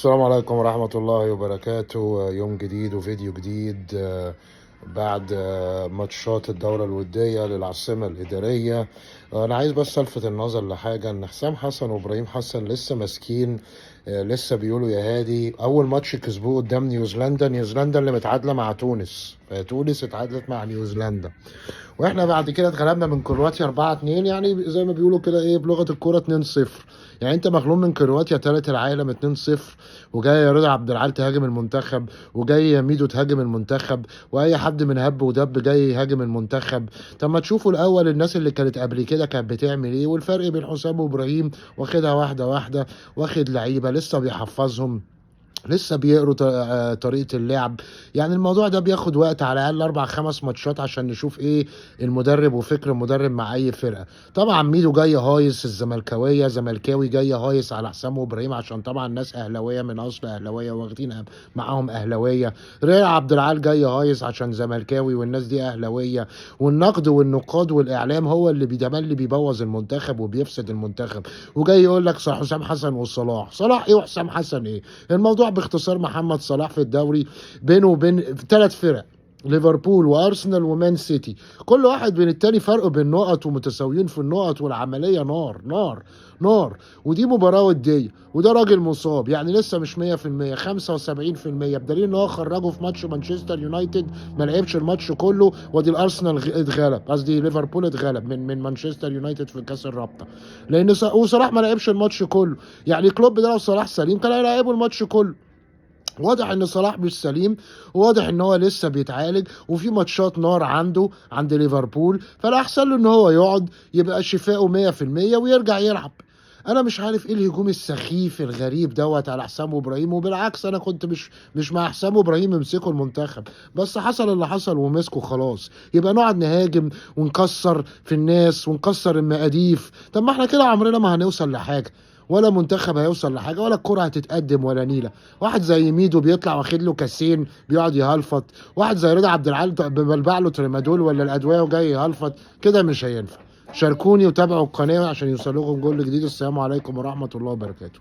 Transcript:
السلام عليكم ورحمة الله وبركاته. يوم جديد وفيديو جديد بعد ماتشات الدورة الودية للعاصمة الإدارية. أنا عايز بس ألفت النظر لحاجة، إن حسام حسن وإبراهيم حسن لسه ماسكين. لسه بيقولوا يا هادي أول ماتش كسبوه قدام نيوزيلندا اللي متعادلة مع تونس، تونس اتعادلت مع نيوزيلندا، واحنا بعد كده اتغلبنا من كرواتيا 4-2. يعني زي ما بيقولوا كده ايه بلغه الكوره 2-0. يعني انت مغلوب من كرواتيا ثالث العالم 2-0، وجاي يا رضا عبد العال تهاجم المنتخب، وجاي يا ميدو تهاجم المنتخب، واي حد من هب ودب جاي يهاجم المنتخب. طب ما تشوفوا الاول الناس اللي كانت قبل كده كانت بتعمل ايه، والفرق بين حسام وابراهيم واخدها واحده واحده، واخد لعيبه لسه بيحفظهم، لسه بيقروا طريقة اللعب. يعني الموضوع ده بياخد وقت، على الأقل 4-5 ماتشات عشان نشوف إيه المدرب وفكر المدرب مع أي فرقة. طبعا ميدو جاي هايص، الزملكاوية زملكاوي جاي هايص على حسام وإبراهيم، عشان طبعا ناس أهلاوية من أصل أهلاوية واخدين معاهم أهلاوية. ريا عبد العال جاي هايص عشان زملكاوي، والناس دي أهلاوية. والنقد والنقاد والإعلام هو اللي اللي بيبوظ المنتخب وبيفسد المنتخب، وجاي يقول لك حسام حسن وصلاح. صلاح إيه وحسام حسن إيه؟ الموضوع باختصار محمد صلاح في الدوري بينه وبين 3 فرق، ليفربول وارسنال ومان سيتي، كل واحد بين التاني فرق بين نقط، ومتساويين في النقط، والعمليه نار نار نار. ودي مباراه وديه، وده راجل مصاب، يعني لسه مش 100%، 75%، بدليل ان هو خرجه في ماتش مانشستر يونايتد ما لعبش الماتش كله. وادي الارسنال اتغلب، قصدي ليفربول اتغلب من مانشستر يونايتد في كاس الرابطه، لان وصلاح ما لعبش الماتش كله. يعني كلوب ده لو صلاح سليم كان هيلعبه الماتش كله. واضح ان صلاح مش سليم، وواضح ان هو لسه بيتعالج، وفي ماتشات نار عنده عند ليفربول، فالاحسن له ان هو يقعد يبقى شفائه 100% ويرجع يلعب. انا مش عارف ايه الهجوم السخيف الغريب دوت على حسام وابراهيم، وبالعكس انا كنت مش مع حسام وابراهيم يمسكوا المنتخب، بس حصل اللي حصل ومسكوا خلاص. يبقى نقعد نهاجم ونكسر في الناس ونكسر المقاديف؟ طب ما احنا كده عمرنا ما هنوصل لحاجه، ولا منتخب هيوصل لحاجه، ولا الكره هتتقدم ولا نيله. واحد زي ميدو بيطلع واخد له كاسين بيقعد يهلفط، واحد زي رضا عبد العال ببلبع له تريمادول ولا الادويه وجاي يهلفط، كده مش هينفع. شاركوني وتابعوا القناه عشان يوصل لكم كل جديد. السلام عليكم ورحمه الله وبركاته.